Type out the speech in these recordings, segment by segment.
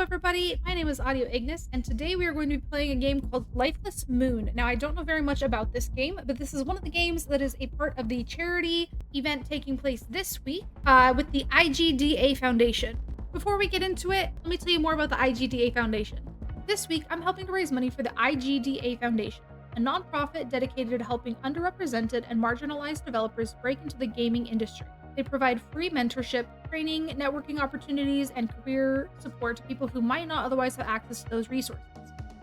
everybody, my name is Audio Ignis, and today we are going to be playing a game called Lifeless Moon. Now, I don't know very much about this game, but this is one of the games that is a part of the charity event taking place this week with the IGDA Foundation. Before we get into it, let me tell you more about the IGDA Foundation. This week, I'm helping to raise money for the IGDA Foundation, a nonprofit dedicated to helping underrepresented and marginalized developers break into the gaming industry. They provide free mentorship, training, networking opportunities, and career support to people who might not otherwise have access to those resources.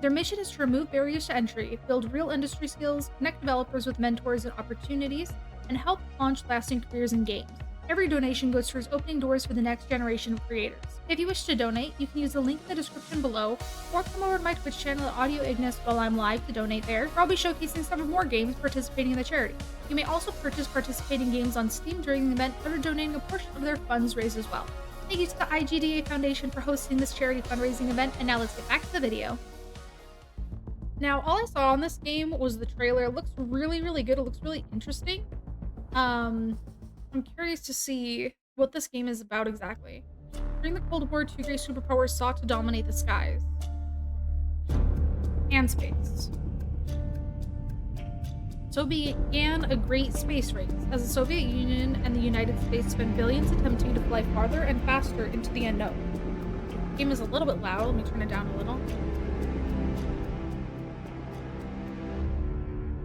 Their mission is to remove barriers to entry, build real industry skills, connect developers with mentors and opportunities, and help launch lasting careers in games. Every donation goes towards opening doors for the next generation of creators. If you wish to donate, you can use the link in the description below, or come over to my Twitch channel at Audio Ignis while I'm live to donate there, where I'll be showcasing some more games participating in the charity. You may also purchase participating games on Steam during the event or donating a portion of their funds raised as well. Thank you to the IGDA Foundation for hosting this charity fundraising event, and now let's get back to the video. Now, all I saw on this game was the trailer. It looks really, really good. It looks really interesting. I'm curious to see what this game is about exactly. During the Cold War, two great superpowers sought to dominate the skies and space. So began a great space race, as the Soviet Union and the United States spent billions attempting to fly farther and faster into the unknown. The game is a little bit loud. Let me turn it down a little.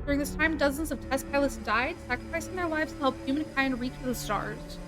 During this time, dozens of test pilots died, sacrificing their lives to help humankind reach the stars.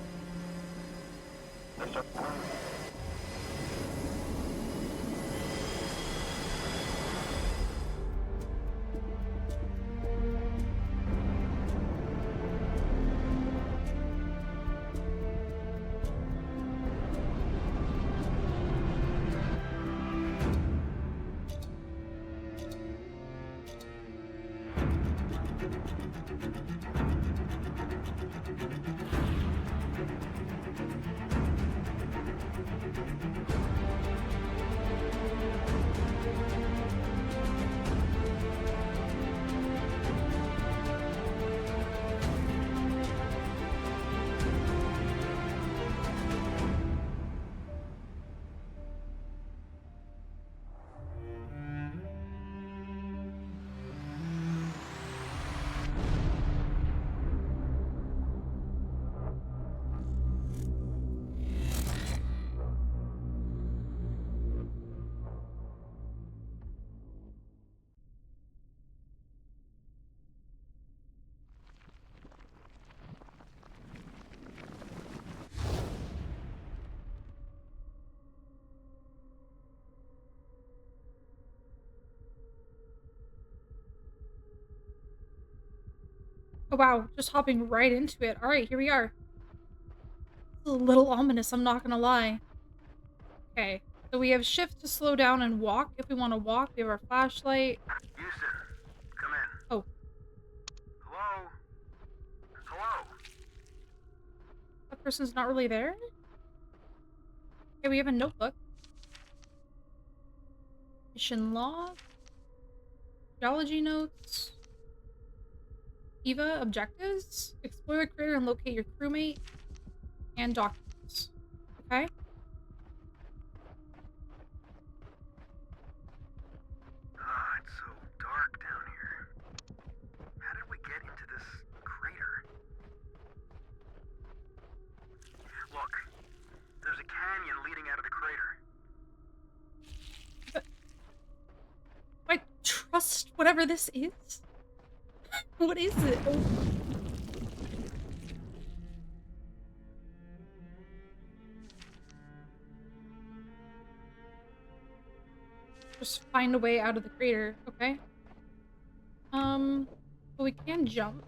Oh wow, just hopping right into it. Alright, here we are. This is a little ominous, I'm not gonna lie. Okay, so we have shift to slow down and walk if we want to walk. We have our flashlight. Houston, come in. Oh. Hello? Hello? That person's not really there? Okay, we have a notebook. Mission log. Geology notes. EVA objectives. Explore the crater and locate your crewmate. And documents. Okay. Ah, it's so dark down here. How did we get into this crater? Look, there's a canyon leading out of the crater. I trust whatever this is. What is it? Oh. Just find a way out of the crater, okay? But we can jump.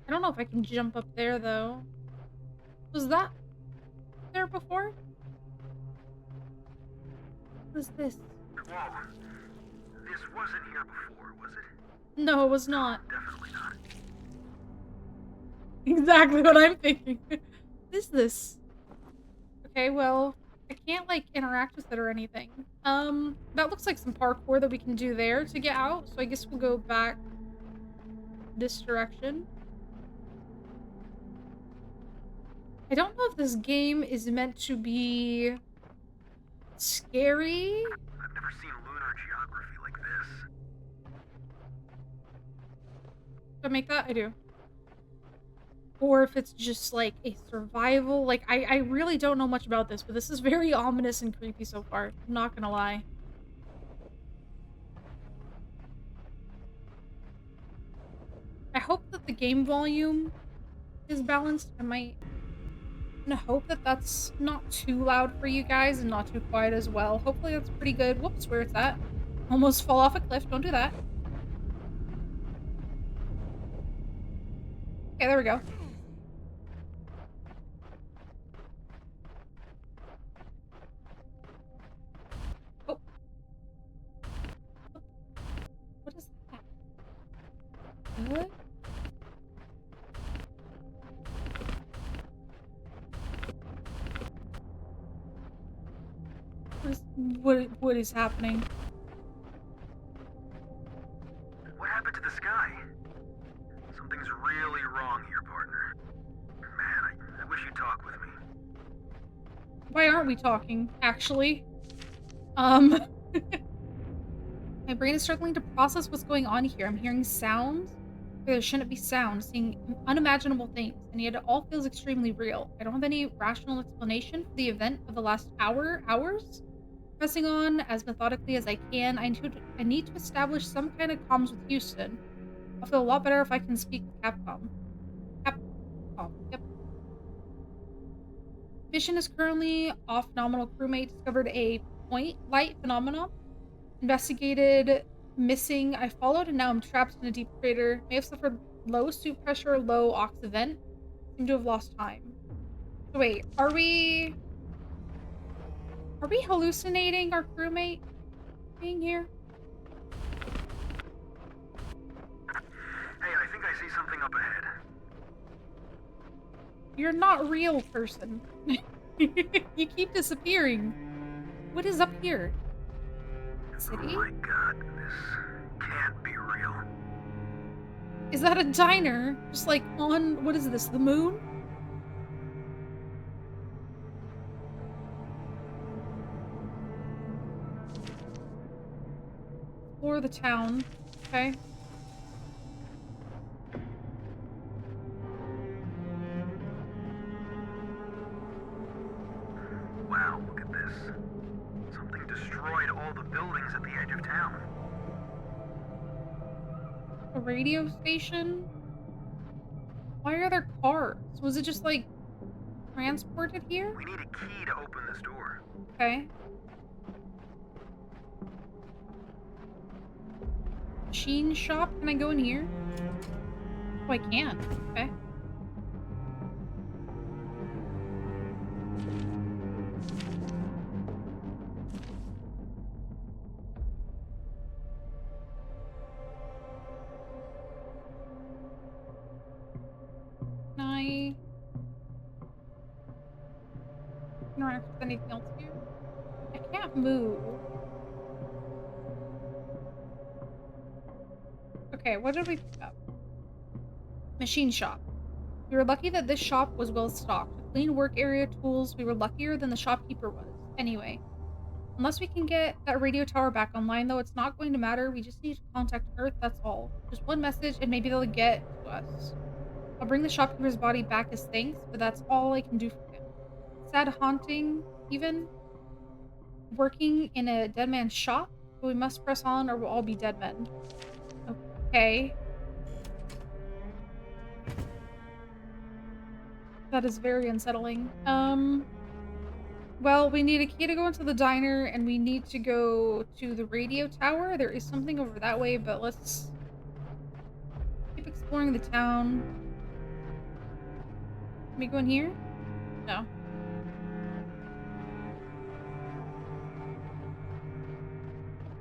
I don't know if I can jump up there though. Was that there before? What is this? Whoa. This wasn't here before, was it? No, it was not. Definitely not. Exactly what I'm thinking. What is this? Okay, well, I can't like interact with it or anything. That looks like some parkour that we can do there to get out. So I guess we'll go back this direction. I don't know if this game is meant to be scary. I've never seen lunar geography like this. Do I make that? I do. Or if it's just like a survival. Like, I really don't know much about this, but this is very ominous and creepy so far. I'm not gonna lie. I hope that the game volume is balanced. I'm gonna hope that that's not too loud for you guys and not too quiet as well. Hopefully that's pretty good. Whoops, where it's at. Almost fall off a cliff. Don't do that. Okay, there we go. Oh. What is that? What? What is happening? What happened to the sky? Something's really wrong here, partner. Man, I wish you'd talk with me. Why aren't we talking, actually? My brain is struggling to process what's going on here. I'm hearing sounds where there shouldn't be sound, seeing unimaginable things, and yet it all feels extremely real. I don't have any rational explanation for the event of the last hours. Pressing on as methodically as I can, I need to establish some kind of comms with Houston. I'll feel a lot better if I can speak with Capcom. Capcom, yep. Mission is currently off. Nominal crewmate discovered a point light phenomenon. Investigated missing. I followed and now I'm trapped in a deep crater. May have suffered low suit pressure, low ox event. Seem to have lost time. So wait, are we hallucinating our crewmate being here? Hey, I think I see something up ahead. You're not real, person. You keep disappearing. What is up here? City? Oh my god, this can't be real. Is that a diner? Just like on, what is this, the moon? Or the town. Okay. Wow, look at this. Something destroyed all the buildings at the edge of town. A radio station? Why are there cars? Was it just like transported here? We need a key to open this door. Okay. Machine shop? Can I go in here? Oh, I can. Okay. Can I interact with anything else here? I can't move. Okay, what did we pick up? Machine shop. We were lucky that this shop was well stocked. With clean work area, tools, we were luckier than the shopkeeper was. Anyway, unless we can get that radio tower back online, though, it's not going to matter. We just need to contact Earth, that's all. Just one message, and maybe they'll get to us. I'll bring the shopkeeper's body back as thanks, but that's all I can do for him. Sad haunting, even. Working in a dead man's shop, but we must press on or we'll all be dead men. Okay. That is very unsettling. Well, we need a key to go into the diner, and we need to go to the radio tower. There is something over that way, but let's keep exploring the town. Can we go in here? No.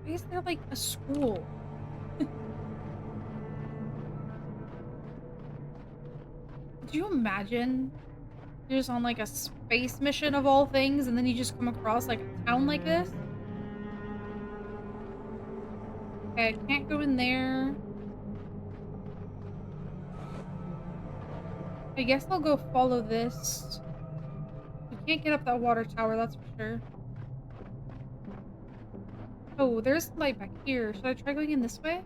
Why is there, like, a school? Could you imagine you're just on like a space mission of all things and then you just come across like a town like this? Okay, I can't go in there. I guess I'll go follow this. We can't get up that water tower, that's for sure. Oh, there's light back here. Should I try going in this way?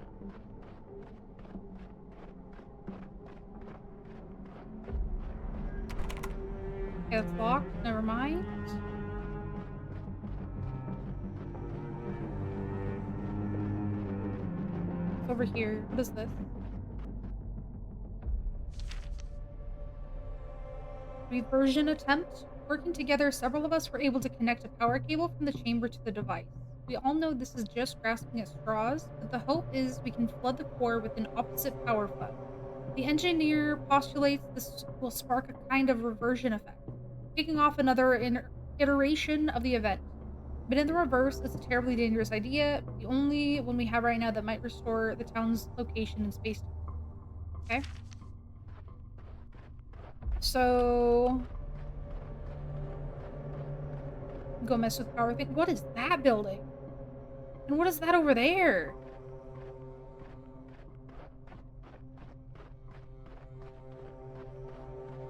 Okay, it's locked. Never mind. It's over here. What is this? Reversion attempt. Working together, several of us were able to connect a power cable from the chamber to the device. We all know this is just grasping at straws, but the hope is we can flood the core with an opposite power flow. The engineer postulates this will spark a kind of reversion effect, kicking off another iteration of the event. But in the reverse, it's a terribly dangerous idea, the only one we have right now that might restore the town's location in space. Okay? So go mess with power thing. What is that building? And what is that over there?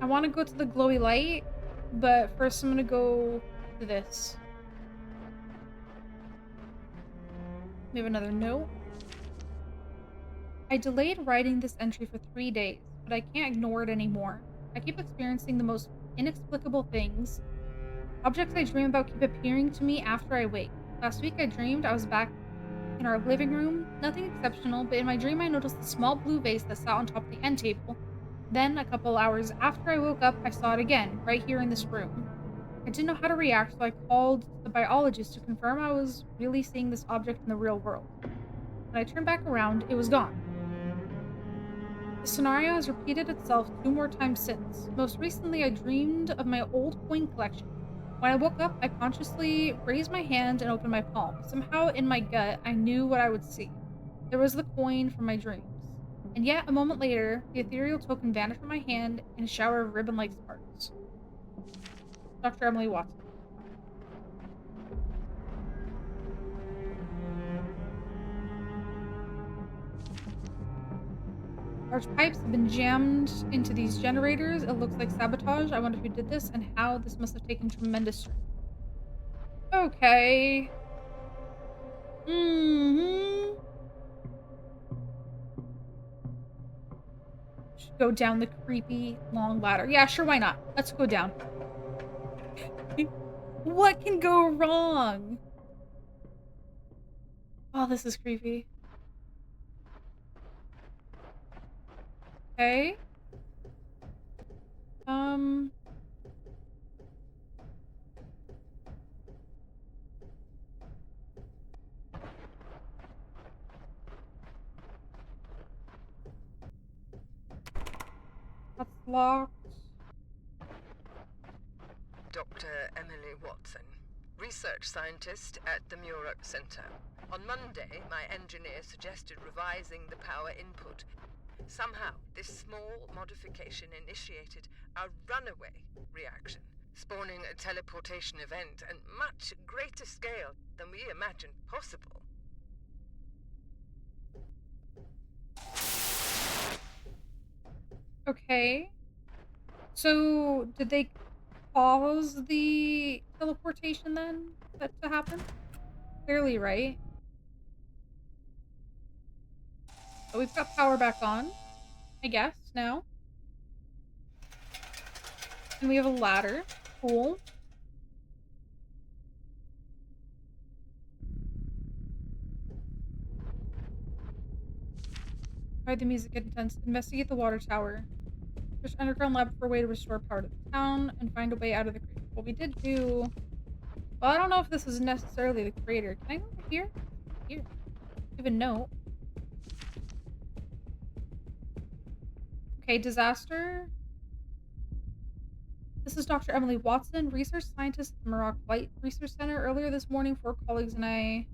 I want to go to the glowy light, but first I'm gonna go to this. We have another note. I delayed writing this entry for 3 days, but I can't ignore it anymore. I keep experiencing the most inexplicable things. Objects I dream about keep appearing to me after I wake. Last week I dreamed I was back in our living room. Nothing exceptional, but in my dream I noticed a small blue vase that sat on top of the end table. Then, a couple hours after I woke up, I saw it again, right here in this room. I didn't know how to react, so I called the biologist to confirm I was really seeing this object in the real world. When I turned back around, it was gone. The scenario has repeated itself 2 more times since. Most recently, I dreamed of my old coin collection. When I woke up, I consciously raised my hand and opened my palm. Somehow, in my gut, I knew what I would see. There was the coin from my dreams. And yet, a moment later, the ethereal token vanished from my hand in a shower of ribbon-like sparks. Dr. Emily Watson. Large pipes have been jammed into these generators. It looks like sabotage. I wonder who did this and how. This must have taken tremendous strength. Okay. Should go down the creepy long ladder. Yeah, sure, why not? Let's go down. What can go wrong? Oh, this is creepy. Okay. That's locked. Dr. Emily Watson, research scientist at the Muroc Center. On Monday, my engineer suggested revising the power input. Somehow, this small modification initiated a runaway reaction, spawning a teleportation event at much greater scale than we imagined possible. Okay. So, did they cause the teleportation then to happen? Clearly, right? So we've got power back on, I guess, now. And we have a ladder. Cool. Why the music get intense? Investigate the water tower. Search underground lab for a way to restore power to the town and find a way out of the crater. Well, we did do... Well, I don't know if this is necessarily the crater. Can I go over here? Here. Give a note. Okay, disaster. This is Dr. Emily Watson, research scientist at the Muroc Light Research Center. Earlier this morning, 4 colleagues and I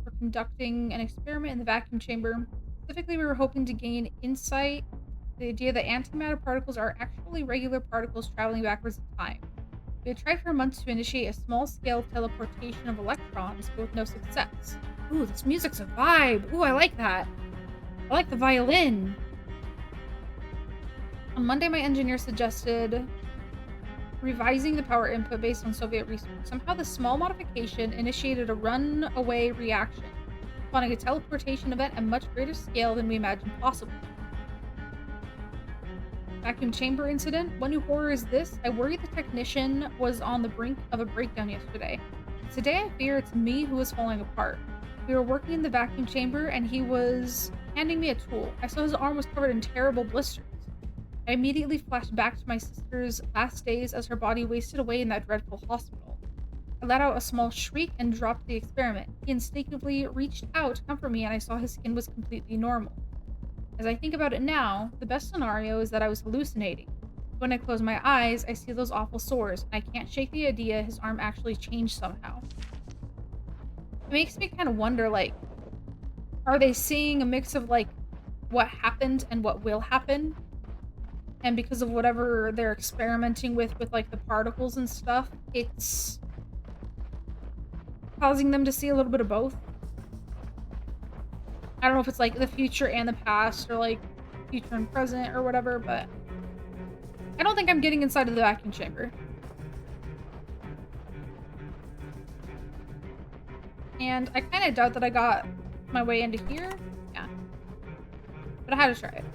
were conducting an experiment in the vacuum chamber. Specifically, we were hoping to gain insight the idea that antimatter particles are actually regular particles traveling backwards in time. We had tried for months to initiate a small-scale teleportation of electrons, but with no success. Ooh, this music's a vibe. Ooh, I like that. I like the violin. On Monday, my engineer suggested revising the power input based on Soviet research. Somehow, the small modification initiated a runaway reaction, spawning a teleportation event at much greater scale than we imagined possible. Vacuum chamber incident? What new horror is this? I worry the technician was on the brink of a breakdown yesterday. Today, I fear it's me who is falling apart. We were working in the vacuum chamber and he was handing me a tool. I saw his arm was covered in terrible blisters. I immediately flashed back to my sister's last days as her body wasted away in that dreadful hospital. I let out a small shriek and dropped the experiment. He instinctively reached out to comfort me and I saw his skin was completely normal. As I think about it now, the best scenario is that I was hallucinating. When I close my eyes, I see those awful sores, and I can't shake the idea his arm actually changed somehow. It makes me kind of wonder, like, are they seeing a mix of, like, what happened and what will happen? And because of whatever they're experimenting with like, the particles and stuff, it's causing them to see a little bit of both. I don't know if it's, like, the future and the past, or, like, future and present, or whatever, but I don't think I'm getting inside of the vacuum chamber. And I kind of doubt that I got my way into here. Yeah. But I had to try it.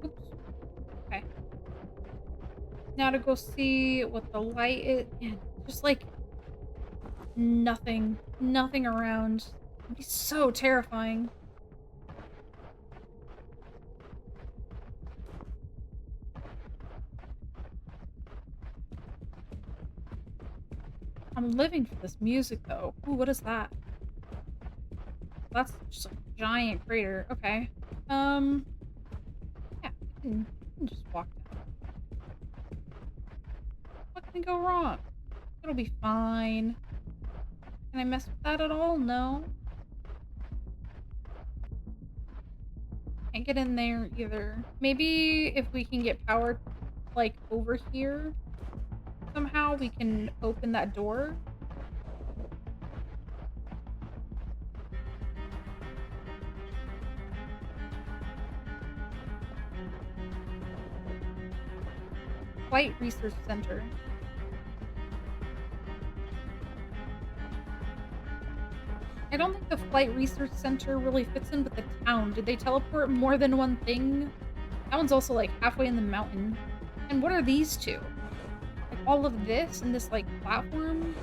Oops. Okay. Now to go see what the light is. Yeah, just like nothing. Nothing around. It'd be so terrifying. I'm living for this music though. Ooh, what is that? That's just a giant crater. Okay. Yeah, I can just walk down. What can go wrong? It'll be fine. Can I mess with that at all? No. Can't get in there either. Maybe if we can get power, like, over here, somehow we can open that door. Flight Research Center. I don't think the Flight Research Center really fits in with the town. Did they teleport more than one thing? That one's also, like, halfway in the mountain. And what are these two? Like, all of this and this, like, platform?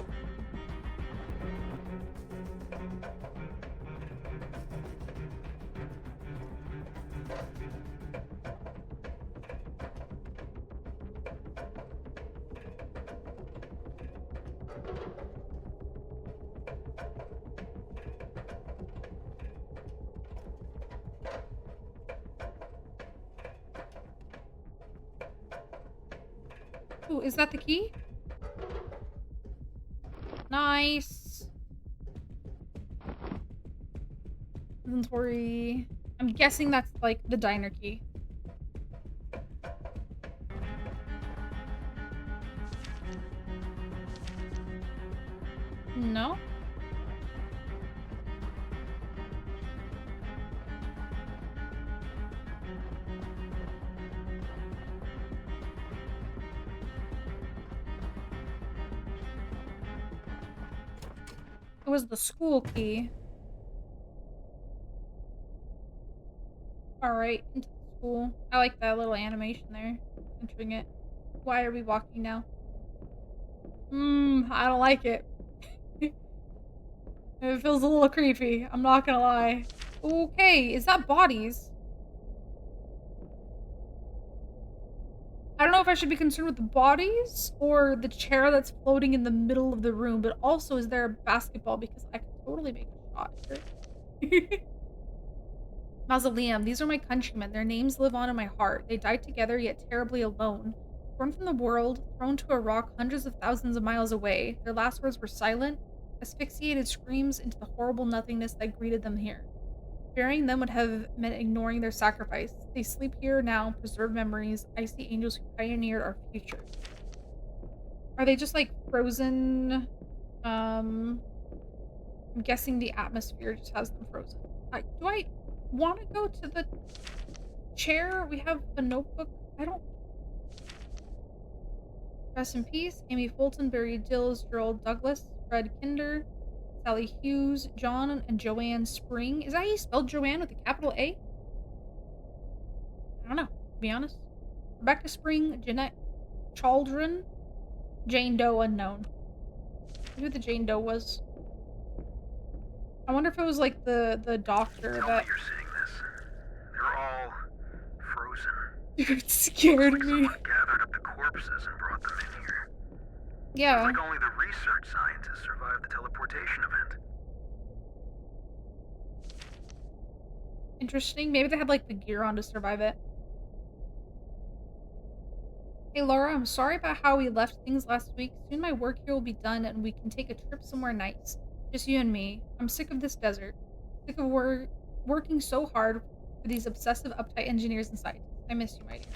Ooh, is that the key? Nice. Inventory. I'm guessing that's, like, the diner key. No? It was the school key. Alright, into the school. I like that little animation there. Entering it. Why are we walking now? I don't like it. It feels a little creepy. I'm not gonna lie. Okay, is that bodies? I don't know if I should be concerned with the bodies or the chair that's floating in the middle of the room, but also is there a basketball, because I could totally make a shot here. Mausoleum. These are my countrymen. Their names live on in my heart. They died together, yet terribly alone. Torn from the world, thrown to a rock hundreds of thousands of miles away. Their last words were silent, asphyxiated screams into the horrible nothingness that greeted them here. Burying them would have meant ignoring their sacrifice. They sleep here now, preserve memories, icy angels who pioneered our future. Are they just like frozen? I'm guessing the atmosphere just has them frozen. Do I want to go to the chair? We have a notebook. I don't. Rest in peace. Amy Fulton, Barry Dills, Gerald Douglas, Fred Kinder, Sally Hughes, John, and Joanne Spring. Is that how you spelled Joanne with a capital A? I don't know, to be honest. Rebecca Spring, Jeanette Chaldron, Jane Doe unknown. Who the Jane Doe was? I wonder if it was like the doctor Tell that. me you're seeing this. They're all frozen. Dude, scared Looks like me. someone gathered up the corpses and brought them in here. Yeah. Seems like only the research scientists survived the teleportation event. Interesting. Maybe they had like the gear on to survive it. Hey Laura, I'm sorry about how we left things last week. Soon my work here will be done and we can take a trip somewhere nice. Just you and me. I'm sick of this desert. Sick of working so hard for these obsessive, uptight engineers and scientists. I miss you, my dear.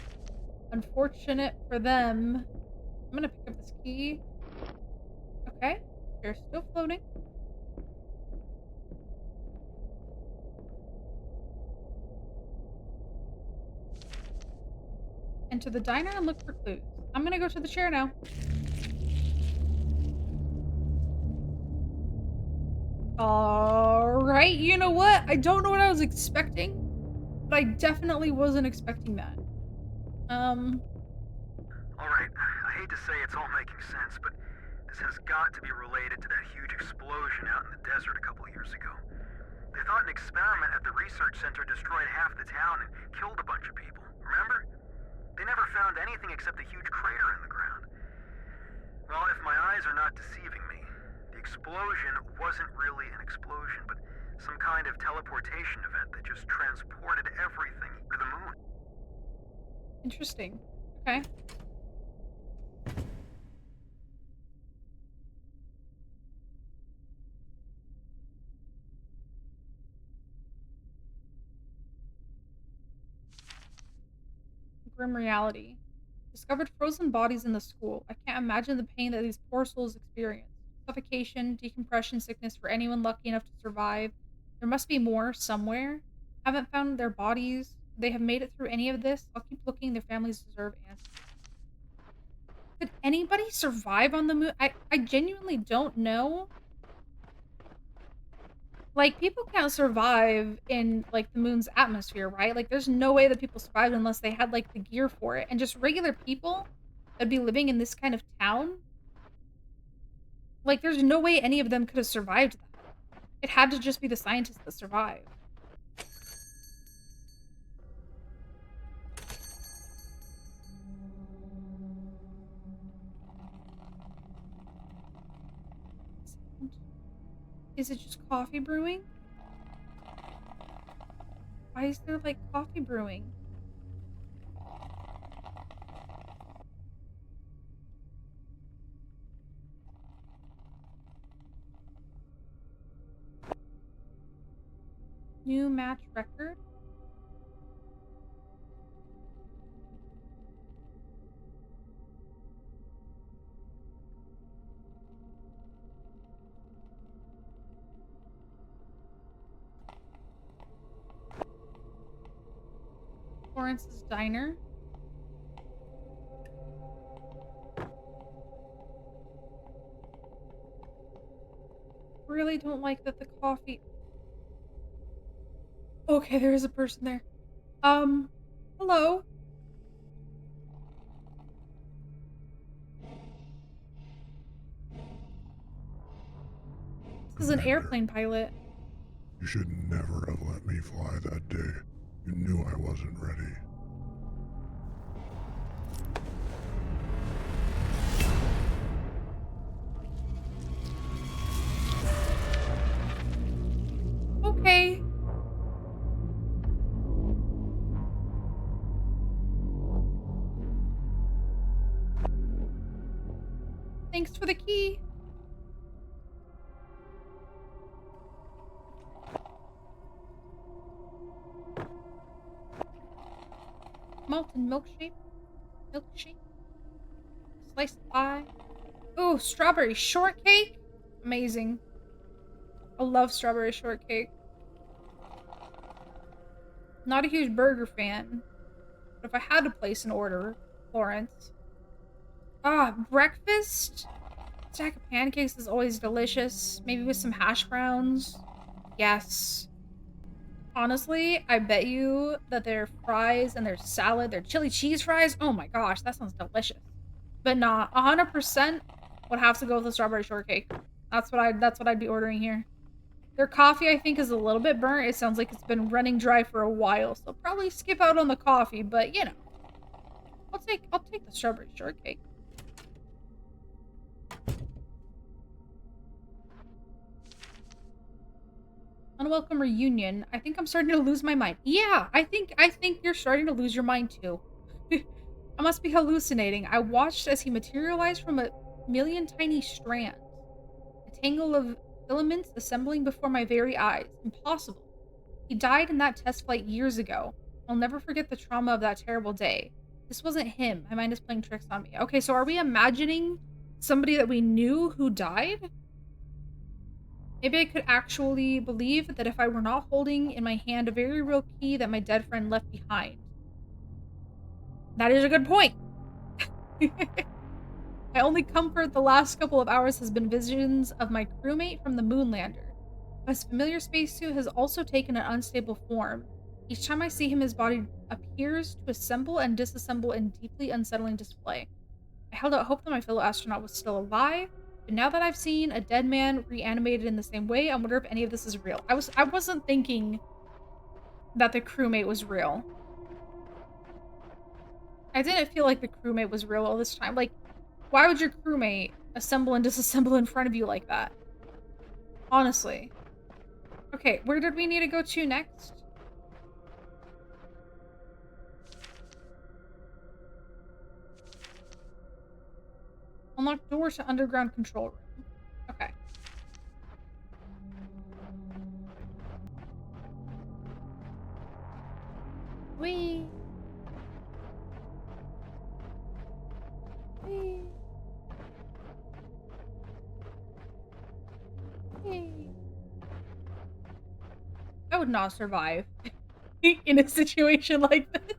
Unfortunate for them. I'm gonna pick up this key. Okay. You're still floating. Enter the diner and look for clues. I'm gonna go to the chair now. Alright, you know what? I don't know what I was expecting, but I definitely wasn't expecting that. Alright, I hate to say it's all making sense, but this has got to be related to that huge explosion out in the desert a couple years ago. They thought an experiment at the research center destroyed half the town and killed a bunch of people, remember? They never found anything except a huge crater in the ground. Well, if my eyes are not deceiving me, the explosion wasn't really an explosion, but some kind of teleportation event that just transported everything to the moon. Interesting. Okay. Grim reality. Discovered frozen bodies in the school. I can't imagine the pain that these poor souls experience. Suffocation, decompression sickness for anyone lucky enough to survive. There must be more somewhere. Haven't found their bodies. They have made it through any of this. I'll keep looking. Their families deserve answers. Could anybody survive on the moon? I genuinely don't know. Like, people can't survive in, like, the moon's atmosphere, right? Like, there's no way that people survived unless they had, like, the gear for it. And just regular people that'd be living in this kind of town, like, there's no way any of them could have survived that. It had to just be the scientists that survived. Is it just coffee brewing? Why is there, like, coffee brewing? New match record? Florence's Diner? Really don't like that the coffee... Okay, there is a person there. Hello? This is an airplane pilot. You should never have let me fly that day. You knew I wasn't ready. Okay. Thanks for the key. Malted milkshake, slice of pie. Ooh, strawberry shortcake. Amazing. I love strawberry shortcake. Not a huge burger fan, but if I had to place an order, Florence. Breakfast? Stack of pancakes is always delicious. Maybe with some hash browns. Yes. Honestly, I bet you that their fries and their salad, their chili cheese fries, oh my gosh, that sounds delicious. But nah, 100% would have to go with the strawberry shortcake. That's what I'd be ordering here. Their coffee, I think, is a little bit burnt. It sounds like it's been running dry for a while, so probably skip out on the coffee, but you know. I'll take the strawberry shortcake. Unwelcome reunion. I think I'm starting to lose my mind. Yeah, I think you're starting to lose your mind too. I must be hallucinating. I watched as he materialized from a million tiny strands. A tangle of filaments assembling before my very eyes. Impossible. He died in that test flight years ago. I'll never forget the trauma of that terrible day. This wasn't him. My mind is playing tricks on me. Okay, so are we imagining somebody that we knew who died? Maybe I could actually believe that if I were not holding in my hand a very real key that my dead friend left behind. That is a good point. My only comfort the last couple of hours has been visions of my crewmate from the Moonlander. His familiar spacesuit has also taken an unstable form. Each time I see him, his body appears to assemble and disassemble in deeply unsettling display. I held out hope that my fellow astronaut was still alive, but now that I've seen a dead man reanimated in the same way, I wonder if any of this is real. I wasn't thinking that the crewmate was real. I didn't feel like the crewmate was real all this time. Like, why would your crewmate assemble and disassemble in front of you like that? Honestly. Okay, where did we need to go to next? Unlock door to underground control room. Okay. Whee! Whee! Whee! I would not survive in a situation like this.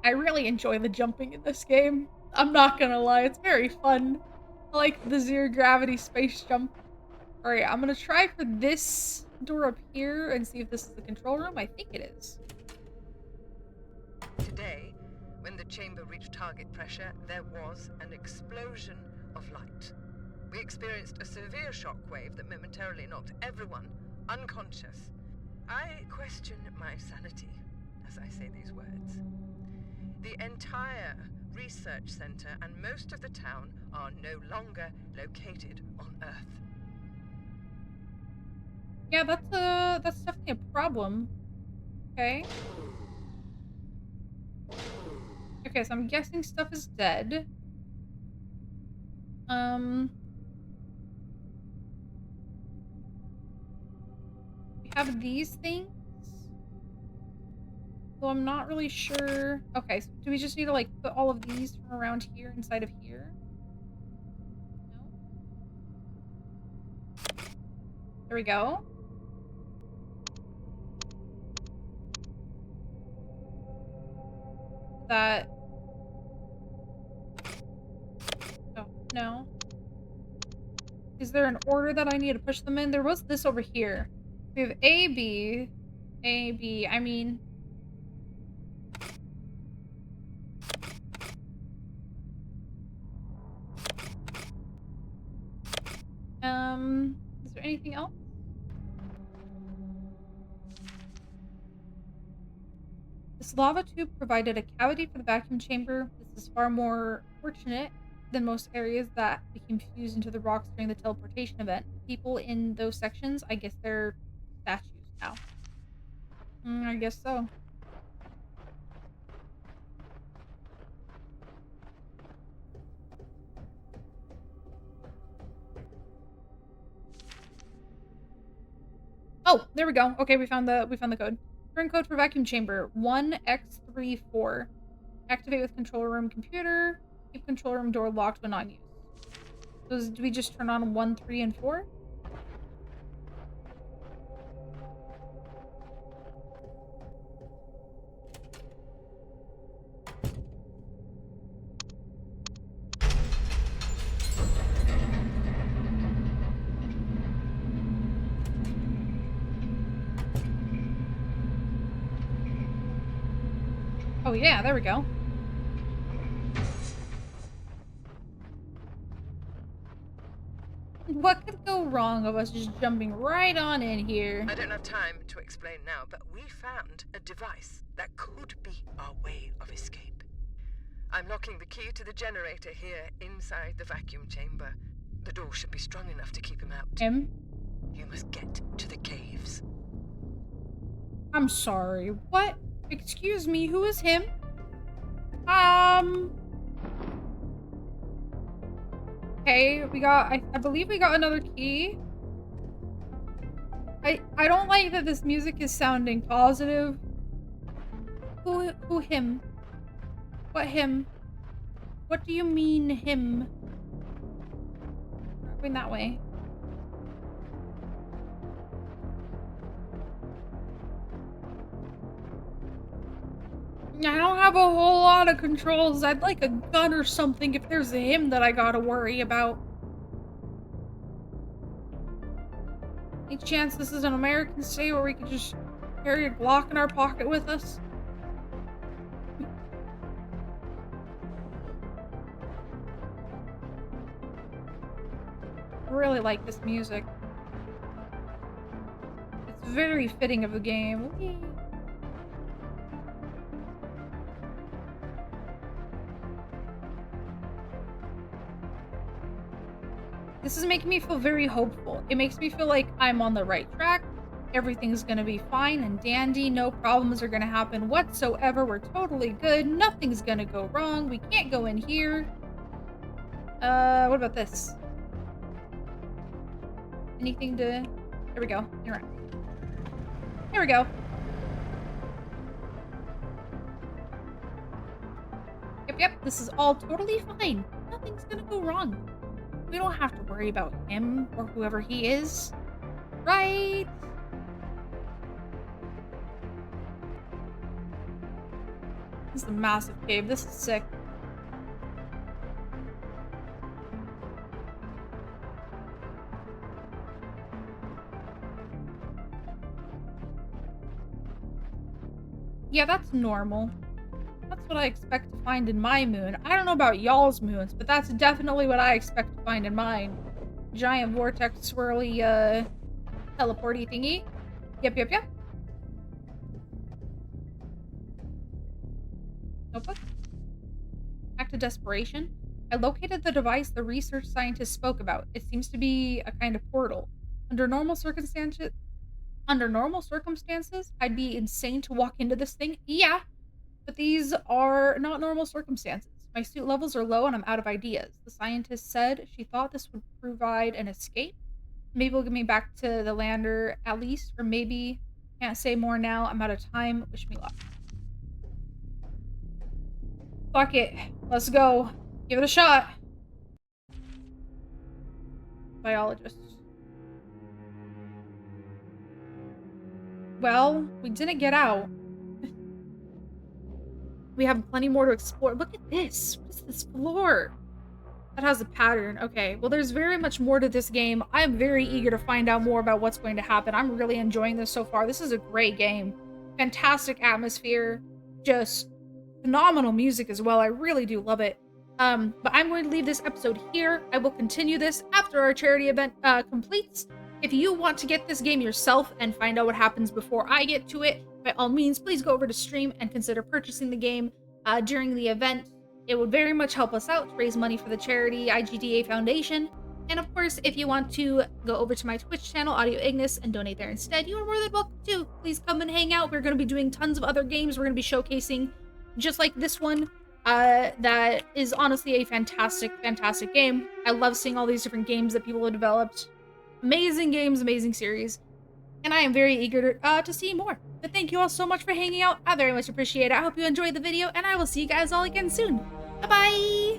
I really enjoy the jumping in this game. I'm not gonna lie, it's very fun. I like the zero gravity space jump. Alright, I'm gonna try for this door up here and see if this is the control room. I think it is. Today, when the chamber reached target pressure, there was an explosion of light. We experienced a severe shockwave that momentarily knocked everyone unconscious. I question my sanity as I say these words. The entire research center and most of the town are no longer located on Earth. Yeah, that's definitely a problem. Okay. Okay, so I'm guessing stuff is dead. We have these things. So I'm not really sure. Okay, so do we just need to like put all of these from around here inside of here? No. There we go. That. Oh, no. Is there an order that I need to push them in? There was this over here. We have A, B, A, B. I mean. Is there anything else? This lava tube provided a cavity for the vacuum chamber. This is far more fortunate than most areas that became fused into the rocks during the teleportation event. The people in those sections, I guess they're statues now. I guess so. Oh, there we go. Okay, we found the code. Current code for vacuum chamber 1x34. Activate with control room computer. Keep control room door locked when on use. So do we just turn on 1, 3, and 4? Oh yeah, there we go. What could go wrong of us just jumping right on in here? I don't have time to explain now, but we found a device that could be our way of escape. I'm locking the key to the generator here inside the vacuum chamber. The door should be strong enough to keep him out. Him? You must get to the caves. I'm sorry. What? Excuse me, who is him? Okay, we got, I believe we got another key. I don't like that this music is sounding positive. Who him? What him? What do you mean him? Going that way. I don't have a whole lot of controls. I'd like a gun or something if there's a him that I gotta worry about. Any chance this is an American state where we could just carry a Glock in our pocket with us? I really like this music. It's very fitting of the game. This is making me feel very hopeful. It makes me feel like I'm on the right track. Everything's gonna be fine and dandy. No problems are gonna happen whatsoever. We're totally good. Nothing's gonna go wrong. We can't go in here. What about this? Anything to... There we go. Interact. There we go. Yep. This is all totally fine. Nothing's gonna go wrong. We don't have to worry about him or whoever he is. Right? This is a massive cave. This is sick. Yeah, that's normal. That's what I expect to find in my moon. I don't know about y'all's moons, but that's definitely what I expect to find in mine. Giant vortex swirly, teleporty thingy. Yep. Notebook. Act of desperation. I located the device the research scientists spoke about. It seems to be a kind of portal. Under normal circumstances, I'd be insane to walk into this thing. Yeah. But these are not normal circumstances. My suit levels are low and I'm out of ideas. The scientist said she thought this would provide an escape. Maybe it'll get me back to the lander at least, or maybe, can't say more now, I'm out of time. Wish me luck. Fuck it. Let's go. Give it a shot. Biologist. Well, we didn't get out. We have plenty more to explore. Look at this. What is this floor? That has a pattern. Okay, well, there's very much more to this game. I am very eager to find out more about what's going to happen. I'm really enjoying this so far. This is a great game. Fantastic atmosphere. Just phenomenal music as well. I really do love it. But I'm going to leave this episode here. I will continue this after our charity event completes. If you want to get this game yourself and find out what happens before I get to it, by all means, please go over to stream and consider purchasing the game during the event. It would very much help us out to raise money for the charity IGDA Foundation. And of course, if you want to go over to my Twitch channel, Audio Ignis, and donate there instead, you are more than welcome to. Please come and hang out. We're going to be doing tons of other games. We're going to be showcasing, just like this one, that is honestly a fantastic game. I love seeing all these different games that people have developed. Amazing games, amazing series. and I am very eager to see more. But thank you all so much for hanging out. I very much appreciate it. I hope you enjoyed the video, and I will see you guys all again soon. Bye-bye!